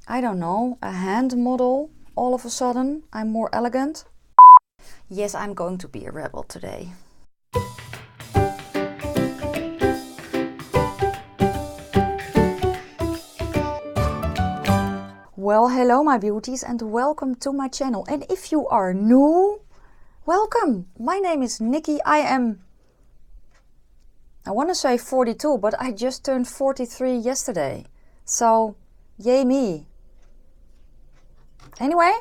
I don't know, a hand model. All of a sudden, I'm more elegant. Yes, I'm going to be a rebel today. Well, hello my beauties and welcome to my channel. And if you are new, welcome. My name is Nikki. I want to say 42, but I just turned 43 yesterday. So, yay me. Anyway,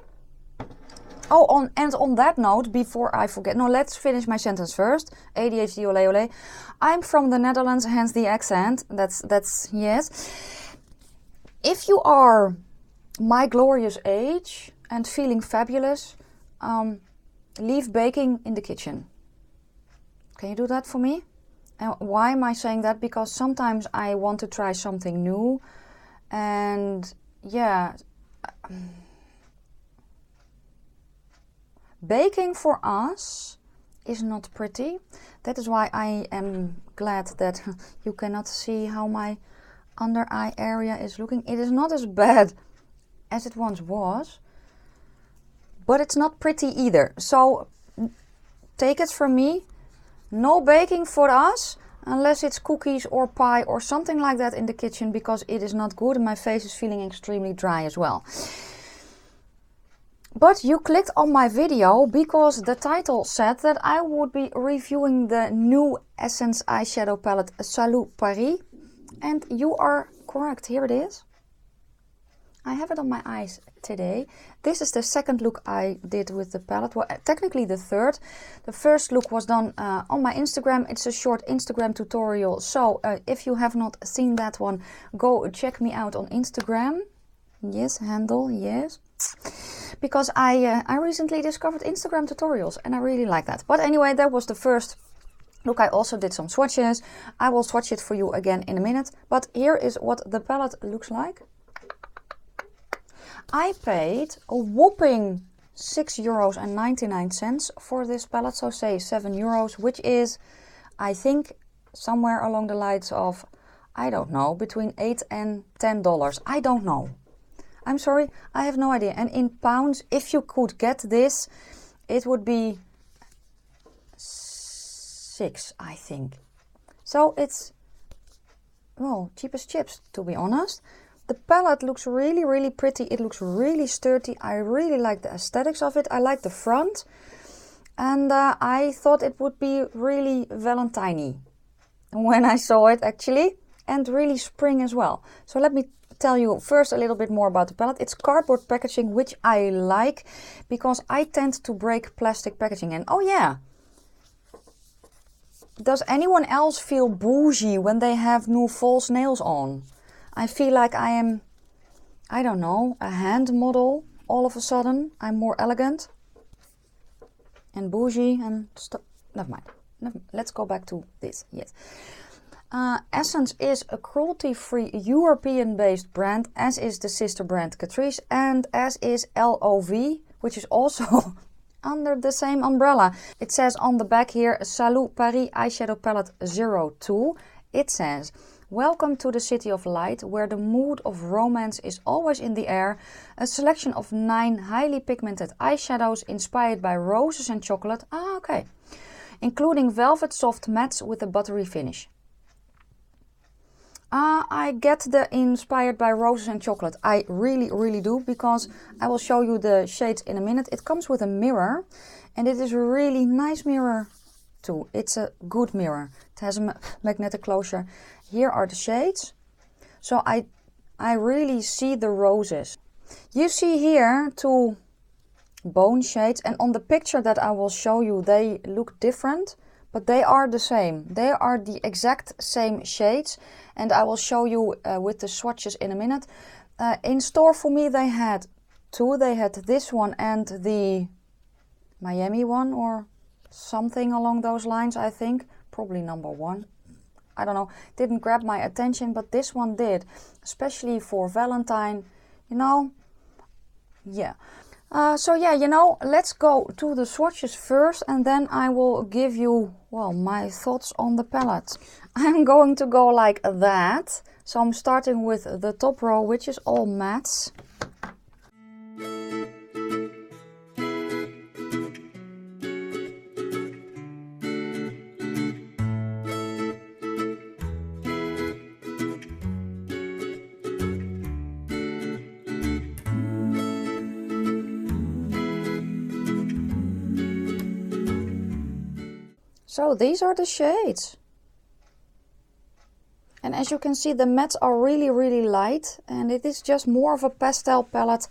on that note, before I forget, no, let's finish my sentence first. ADHD, ole ole. I'm from the Netherlands, hence the accent. That's yes. If you are my glorious age and feeling fabulous, leave baking in the kitchen. Can you do that for me? And why am I saying that? Because sometimes I want to try something new, and yeah, baking for us is not pretty. That is why I am glad that you cannot see how my under eye area is looking. It is not as bad as it once was, but it's not pretty either. So take it from me, no baking for us unless it's cookies or pie or something like that in the kitchen, because it is not good and my face is feeling extremely dry as well. But you clicked on my video because the title said that I would be reviewing the new Essence eyeshadow palette Salut Paris, and you are correct. Here it is. I have it on my eyes today. This is the second look I did with the palette. Well, technically the third. The first look was done on my Instagram. It's a short Instagram tutorial. So if you have not seen that one, go check me out on Instagram. Yes, handle, yes. Because I recently discovered Instagram tutorials and I really like that. But anyway, that was the first look. I also did some swatches. I will swatch it for you again in a minute. But here is what the palette looks like. I paid a whopping €6.99 for this palette, so say €7, which is, I think, somewhere along the lines of, I don't know, between $8 and $10. I don't know. I'm sorry, I have no idea. And in pounds, if you could get this, it would be 6, I think. So it's, well, cheap as chips, to be honest. The palette looks really, really pretty. It looks really sturdy. I really like the aesthetics of it. I like the front. And I thought it would be really Valentine-y when I saw it, actually. And really spring as well. So let me tell you first a little bit more about the palette. It's cardboard packaging, which I like because I tend to break plastic packaging. And oh yeah, does anyone else feel bougie when they have new false nails on? I feel like I am, I don't know, a hand model. All of a sudden, I'm more elegant and bougie and stuff. Never mind. Let's go back to this. Yes. Essence is a cruelty-free European-based brand, as is the sister brand Catrice, and as is LOV, which is also under the same umbrella. It says on the back here, Salut Paris Eyeshadow Palette 02. It says, welcome to the city of light, where the mood of romance is always in the air. A selection of 9 highly pigmented eyeshadows inspired by roses and chocolate. Ah, okay. Including velvet soft mattes with a buttery finish. I get the inspired by roses and chocolate. I really, really do, because I will show you the shades in a minute. It comes with a mirror, and it is a really nice mirror too. It's a good mirror. It has a magnetic closure. Here are the shades. So I really see the roses. You see here 2 bone shades, and on the picture that I will show you, they look different, but they are the same. They are the exact same shades, and I will show you with the swatches in a minute. In store for me they had 2. They had this one and the Miami one, or something along those lines, I think. Probably number 1. I don't know, didn't grab my attention, but this one did, especially for Valentine, you know. Yeah. So yeah, you know, let's go to the swatches first, and then I will give you, well, my thoughts on the palette. I'm going to go like that. So I'm starting with the top row, which is all mattes. So these are the shades. And as you can see, the mattes are really, really light. And it is just more of a pastel palette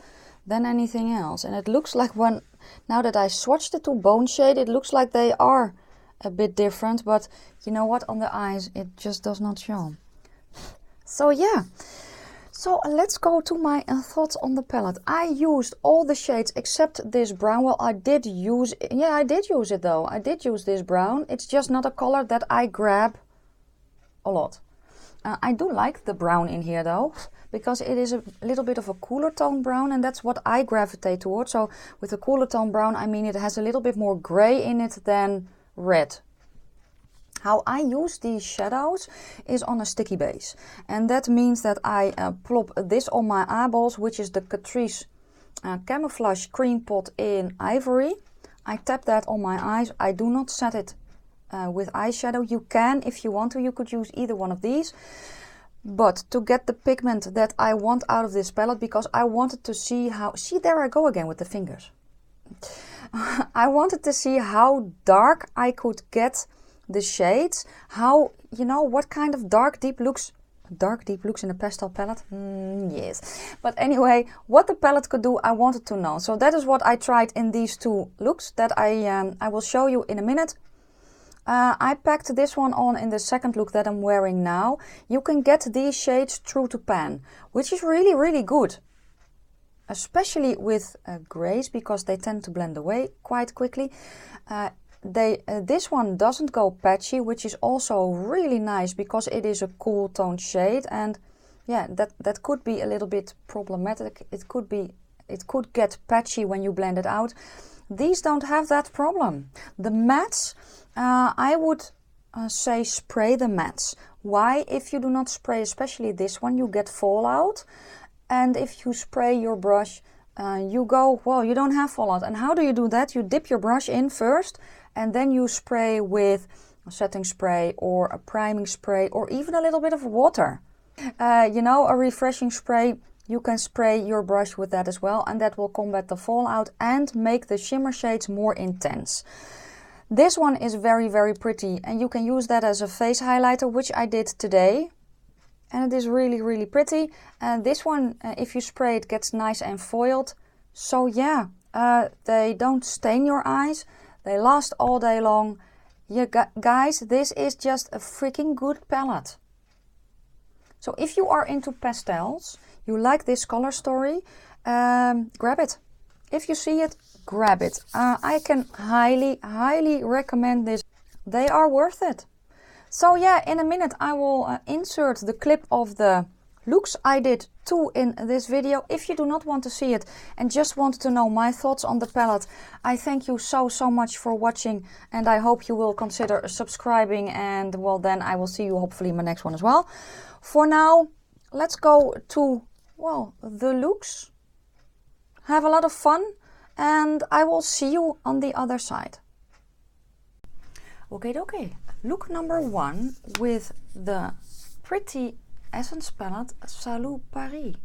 than anything else. And it looks like now that I swatched the two bone shade, it looks like they are a bit different. But you know what? On the eyes, it just does not show. So yeah. So let's go to my thoughts on the palette. I used all the shades except this brown. Well, I did use it. Yeah, I did use it though. I did use this brown. It's just not a color that I grab a lot. I do like the brown in here though, because it is a little bit of a cooler tone brown, and that's what I gravitate towards. So with a cooler tone brown, I mean it has a little bit more gray in it than red. How I use these shadows is on a sticky base. And that means that I plop this on my eyeballs, which is the Catrice Camouflage Cream Pot in Ivory. I tap that on my eyes. I do not set it with eyeshadow. You can, if you want to, you could use either one of these. But to get the pigment that I want out of this palette, because I wanted to see how... See, there I go again with the fingers. I wanted to see how dark I could get the shades, how, you know, what kind of dark deep looks in a pastel palette. Yes, but anyway, what the palette could do, I wanted to know. So that is what I tried in these two looks that I will show you in a minute. I packed this one on in the second look that I'm wearing now. You can get these shades through to pan, which is really, really good, especially with grays, because they tend to blend away quite quickly. This one doesn't go patchy, which is also really nice because it is a cool tone shade, and yeah, that could be a little bit problematic. It could get patchy when you blend it out. These don't have that problem. The mattes, I would say spray the mattes. Why? If you do not spray, especially this one, you get fallout, and if you spray your brush, you go, well, you don't have fallout. And how do you do that? You dip your brush in first, and then you spray with a setting spray or a priming spray or even a little bit of water. You know, a refreshing spray, you can spray your brush with that as well, and that will combat the fallout and make the shimmer shades more intense. This one is very, very pretty, and you can use that as a face highlighter, which I did today. And it is really, really pretty. And this one, if you spray it, gets nice and foiled. So yeah, they don't stain your eyes. They last all day long. Yeah, guys, this is just a freaking good palette. So if you are into pastels, you like this color story, grab it. If you see it, grab it. I can highly, highly recommend this. They are worth it. So yeah, in a minute I will insert the clip of the looks I did two in this video. If you do not want to see it and just want to know my thoughts on the palette, I thank you so much for watching, and I hope you will consider subscribing, and well, then I will see you hopefully in my next one as well. For now, let's go to, well, the looks. Have a lot of fun, and I will see you on the other side. Okay. Look number one with the pretty Essence palette, Salut Paris.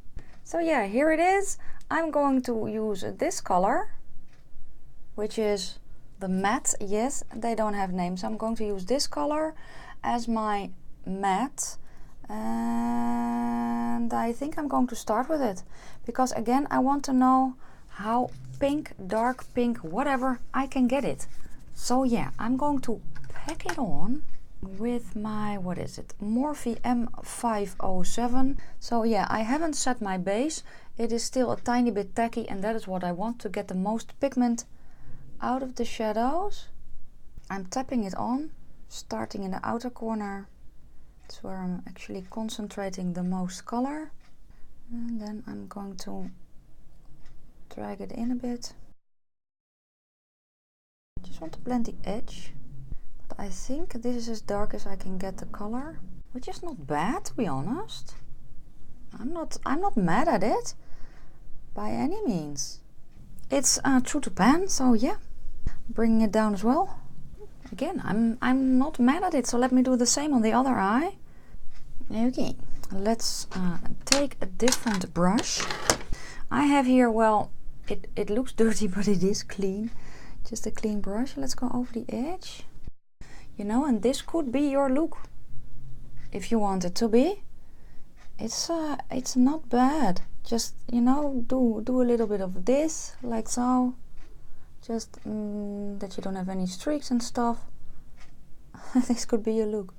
So yeah, here it is. I'm going to use this color, which is the matte. Yes, they don't have names. I'm going to use this color as my matte, and I think I'm going to start with it because again, I want to know how pink, dark pink, whatever, I can get it. So yeah, I'm going to pack it on with my, what is it, Morphe M507. So yeah, I haven't set my base. It is still a tiny bit tacky, and that is what I want to get the most pigment out of the shadows. I'm tapping it on, starting in the outer corner. That's where I'm actually concentrating the most color. And then I'm going to drag it in a bit. I just want to blend the edge. I think this is as dark as I can get the color, which is not bad, to be honest. I'm not mad at it by any means. It's true to pan, so yeah, bringing it down as well. Again, I'm not mad at it, so let me do the same on the other eye. Okay, let's take a different brush. I have here, well, it looks dirty, but it is clean. Just a clean brush. Let's go over the edge. You know, and this could be your look if you want it to be. It's not bad. Just, you know, do a little bit of this, like so. Just that you don't have any streaks and stuff. This could be your look.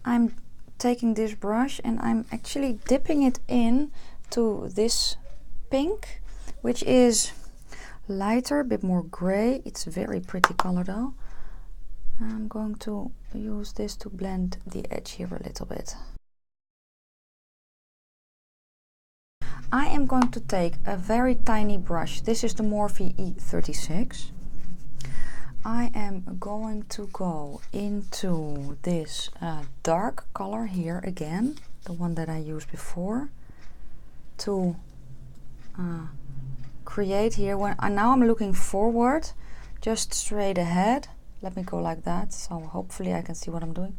I'm taking this brush and I'm actually dipping it in to this pink, which is lighter, a bit more gray. It's a very pretty color though. I'm going to use this to blend the edge here a little bit. I am going to take a very tiny brush. This is the Morphe E36. I am going to go into this dark color here again, the one that I used before, to create here. Now I'm looking forward, just straight ahead. Let me go like that, so hopefully I can see what I'm doing.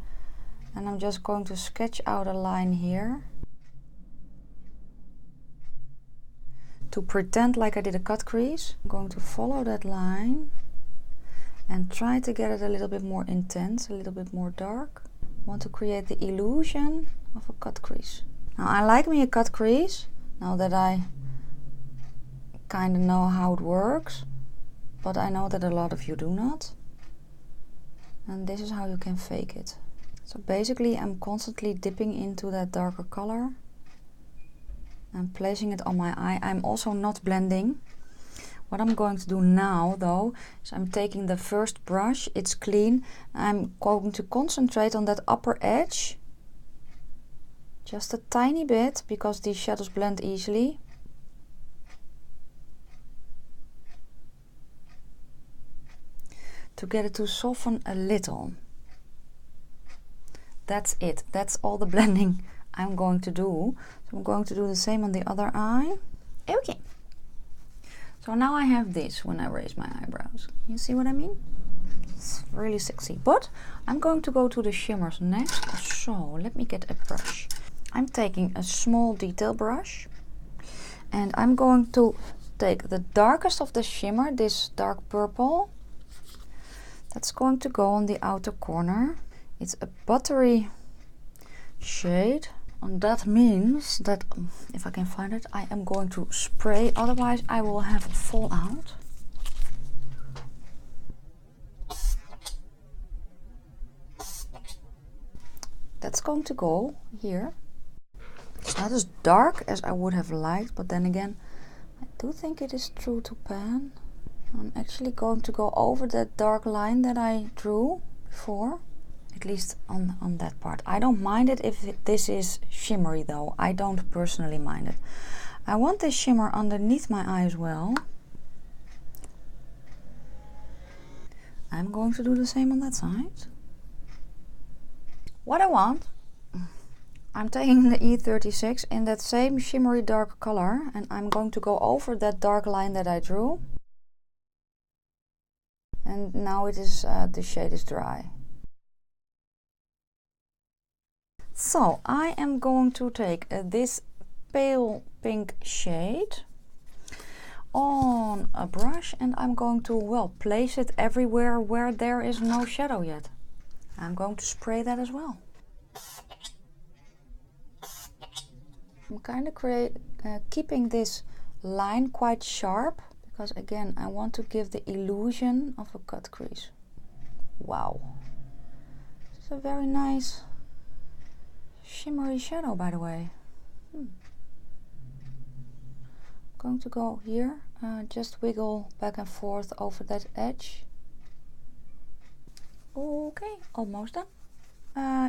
And I'm just going to sketch out a line here to pretend like I did a cut crease. I'm going to follow that line and try to get it a little bit more intense, a little bit more dark. I want to create the illusion of a cut crease. Now I like me a cut crease, now that I kind of know how it works, but I know that a lot of you do not. And this is how you can fake it. So basically I'm constantly dipping into that darker color and placing it on my eye. I'm also not blending. What I'm going to do now though is I'm taking the first brush, it's clean. I'm going to concentrate on that upper edge. Just a tiny bit, because these shadows blend easily. To get it to soften a little. That's it. That's all the blending I'm going to do. So I'm going to do the same on the other eye. Okay. So now I have this when I raise my eyebrows. You see what I mean? It's really sexy. But I'm going to go to the shimmers next. So let me get a brush. I'm taking a small detail brush. And I'm going to take the darkest of the shimmer, this dark purple. That's going to go on the outer corner. It's a buttery shade. And that means that, if I can find it, I am going to spray, otherwise I will have a fallout. That's going to go here. It's not as dark as I would have liked, but then again, I do think it is true to pan. I'm actually going to go over that dark line that I drew before. At least on that part. I don't mind it if this is shimmery though. I don't personally mind it. I want this shimmer underneath my eye as well. I'm going to do the same on that side. What I want, I'm taking the E36 in that same shimmery dark color, and I'm going to go over that dark line that I drew. And now it is the shade is dry. So I am going to take this pale pink shade on a brush, and I'm going to, well, place it everywhere where there is no shadow yet. I'm going to spray that as well. I'm kind of keeping this line quite sharp, because again I want to give the illusion of a cut crease. Wow, it's a very nice shimmery shadow, by the way. Going to go here, just wiggle back and forth over that edge. Okay, almost done.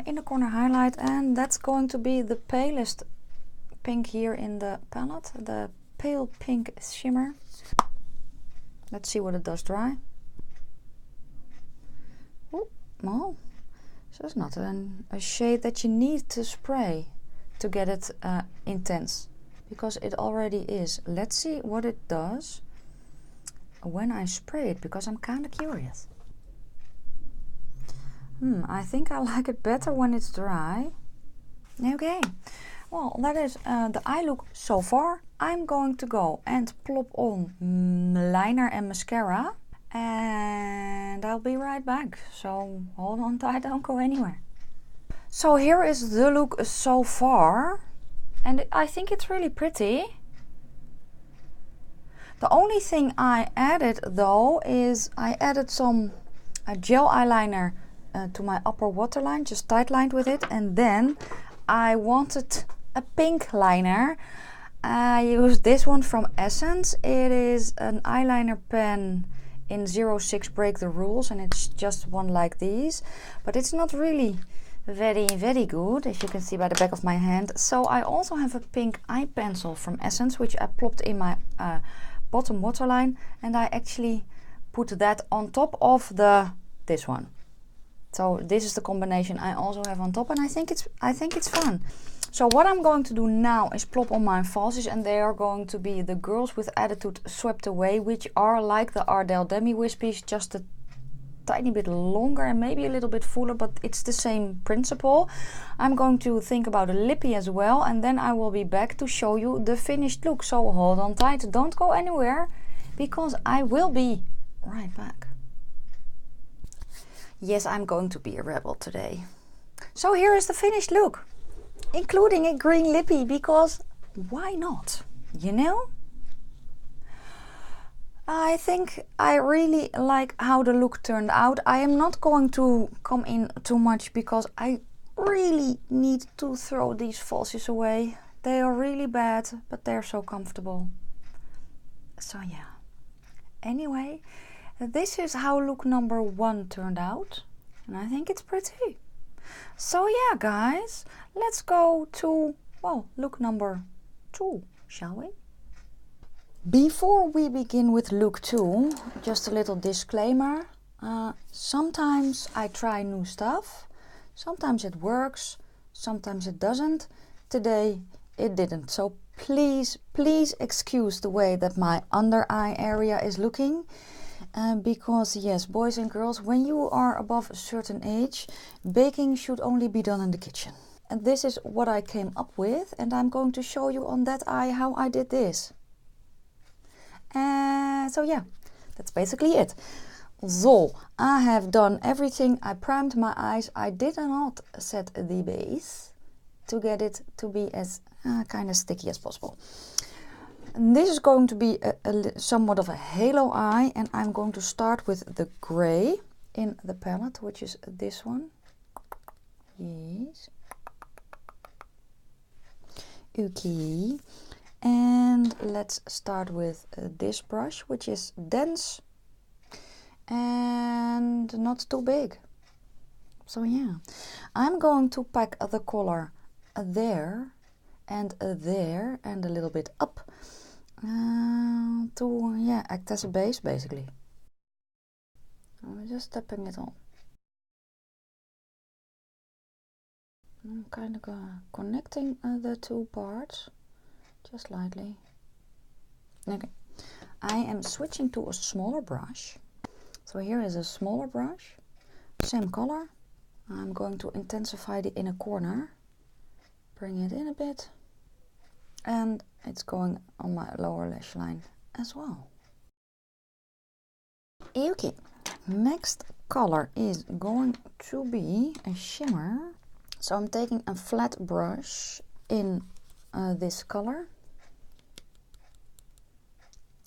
Inner corner highlight, and that's going to be the palest pink here in the palette, the pale pink shimmer. Let's see what it does dry. Oh, well, so it's not a shade that you need to spray to get it intense, because it already is. Let's see what it does when I spray it, because I'm kind of curious. I think I like it better when it's dry. Okay, well, that is the eye look so far. I'm going to go and plop on liner and mascara, and I'll be right back. So hold on tight, don't go anywhere. So here is the look so far, and I think it's really pretty. The only thing I added though is I added some gel eyeliner to my upper waterline, just tightlined with it, and then I wanted a pink liner. I used this one from Essence. It is an eyeliner pen in 06 Break the Rules, and it's just one like these, but it's not really very good, as you can see by the back of my hand. So I also have a pink eye pencil from Essence, which I plopped in my bottom waterline, and I actually put that on top of this one. So this is the combination I also have on top, and I think it's fun. So what I'm going to do now is plop on my falsies, and they are going to be the Girls with Attitude Swept Away, which are like the Ardell Demi Wispies, just a tiny bit longer and maybe a little bit fuller, but it's the same principle. I'm going to think about a Lippie as well, and then I will be back to show you the finished look. So hold on tight, don't go anywhere, because I will be right back. Yes, I'm going to be a rebel today. So here is the finished look, including a green Lippie, because why not, you know? I think I really like how the look turned out. I am not going to come in too much because I really need to throw these falsies away. They are really bad, but they're so comfortable. So yeah. Anyway, this is how look number 1 turned out, and I think it's pretty. So yeah, guys, let's go to, well, look number 2, shall we? Before we begin with look 2, just a little disclaimer. Sometimes I try new stuff. Sometimes it works, sometimes it doesn't. Today it didn't. So please excuse the way that my under eye area is looking. Because yes, boys and girls, when you are above a certain age, baking should only be done in the kitchen. And this is what I came up with, and I'm going to show you on that eye how I did this. So yeah, that's basically it. So I have done everything. I primed my eyes. I did not set the base to get it to be as kind of sticky as possible. And this is going to be somewhat of a halo eye, and I'm going to start with the gray in the palette, which is this one. Yes. Okay. And let's start with this brush, which is dense and not too big. So yeah, I'm going to pack the color there and a little bit up to yeah, act as a base basically. I'm just tapping it on. I'm kind of connecting the two parts. Just lightly. Okay, I am switching to a smaller brush. So here is a smaller brush, same color. I'm going to intensify the inner corner, bring it in a bit, and it's going on my lower lash line as well. Okay, next color is going to be a shimmer. So I'm taking a flat brush in this color.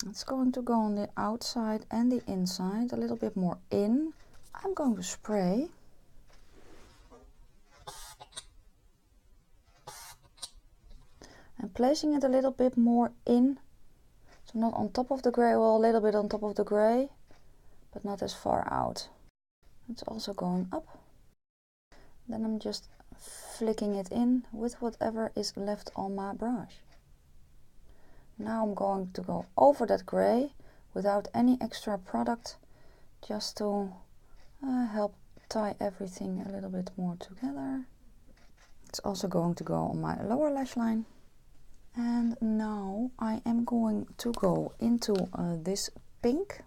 It's going to go on the outside and the inside, a little bit more in. I'm going to spray. And placing it a little bit more in. So not on top of the grey, well, a little bit on top of the grey, but not as far out. It's also going up. Then I'm just flicking it in with whatever is left on my brush. Now I'm going to go over that grey without any extra product, just to help tie everything a little bit more together. It's also going to go on my lower lash line. And now I am going to go into this pink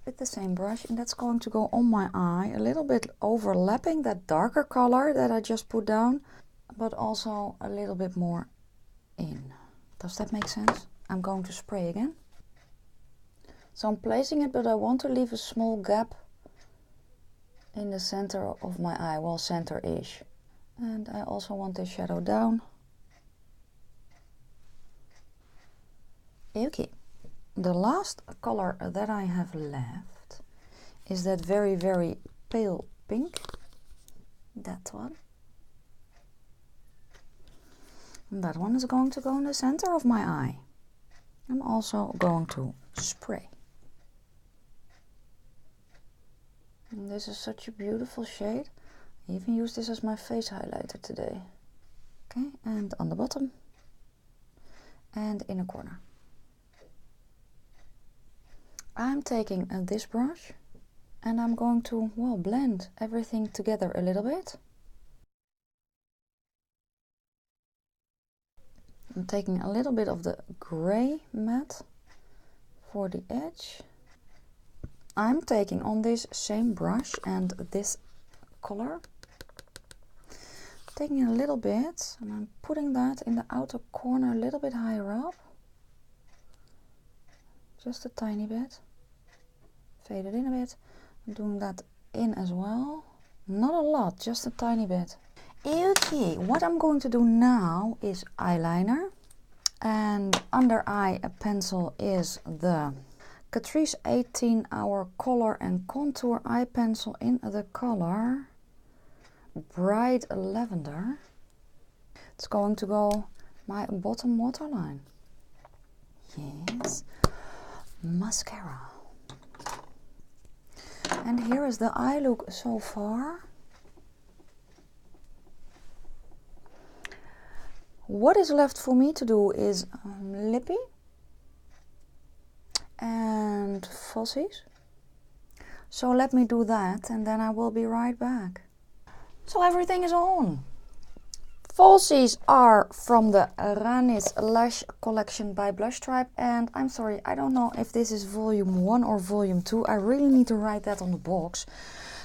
with the same brush, and that's going to go on my eye, a little bit overlapping that darker color that I just put down, but also a little bit more in. Does that make sense? I'm going to spray again. So I'm placing it, but I want to leave a small gap in the center of my eye, well, center-ish. And I also want this shadow down. Okay, the last color that I have left is that very, very pale pink. That one. And that one is going to go in the center of my eye. I'm also going to spray. And this is such a beautiful shade. I even use this as my face highlighter today. Okay, and on the bottom and in a corner. I'm taking this brush and I'm going to, well, blend everything together a little bit. I'm taking a little bit of the gray matte for the edge. I'm taking on this same brush and this color, taking a little bit, and I'm putting that in the outer corner a little bit higher up. Just a tiny bit. Fade it in a bit. I'm doing that in as well. Not a lot, just a tiny bit. Okay, what I'm going to do now is eyeliner. And under eye pencil is the Catrice 18-hour color and contour eye pencil in the color Bright Lavender. It's going to go my bottom waterline. Yes. Mascara. And here is the eye look so far. What is left for me to do is Lippie and Falsies. So let me do that and then I will be right back. So everything is on. Falsies are from the Ranis Lash collection by Blush Tribe, and I'm sorry, I don't know if this is volume 1 or volume 2. I really need to write that on the box.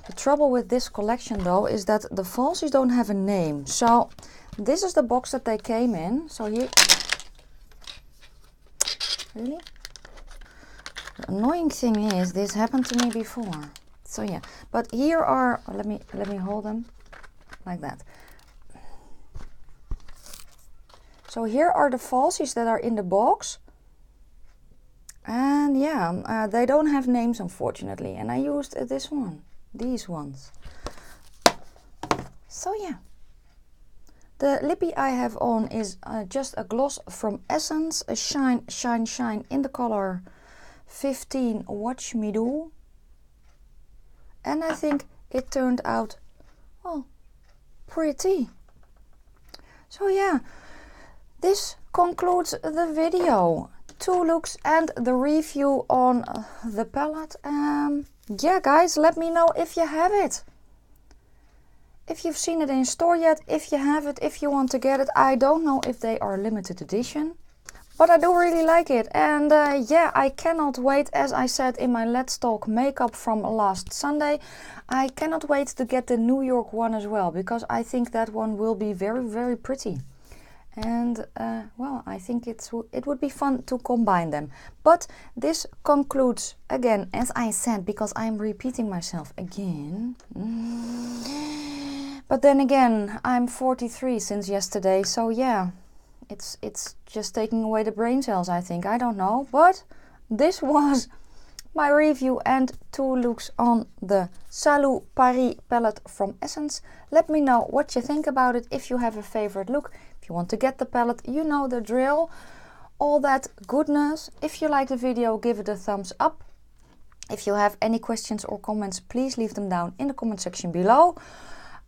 The trouble with this collection though is that the Falsies don't have a name. So this is the box that they came in. So here, really? The annoying thing is this happened to me before. So yeah, but here are, let me hold them like that. So here are the Falsies that are in the box. And yeah, they don't have names unfortunately. And I used this one, these ones. So yeah. The Lippie I have on is just a gloss from Essence, a Shine, Shine, Shine in the color 15 Watch Me Do. And I think it turned out, well, pretty. So yeah. This concludes the video. 2 looks and the review on the palette. Yeah guys, let me know if you have it. If you've seen it in store yet, if you have it, if you want to get it. I don't know if they are limited edition. But I do really like it. And yeah, I cannot wait, as I said in my Let's Talk makeup from last Sunday. I cannot wait to get the New York one as well. Because I think that one will be very, very pretty. And well, I think it would be fun to combine them. But this concludes, again, as I said, because I'm repeating myself again. But then again, I'm 43 since yesterday, so yeah, it's just taking away the brain cells, I think. I don't know, but this was my review and 2 looks on the Salut Paris palette from Essence. Let me know what you think about it, if you have a favorite look. If you want to get the palette, you know the drill. All that goodness. If you like the video, give it a thumbs up. If you have any questions or comments, please leave them down in the comment section below.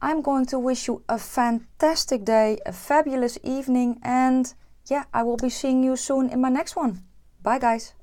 I'm going to wish you a fantastic day, a fabulous evening, and yeah, I will be seeing you soon in my next one. Bye guys.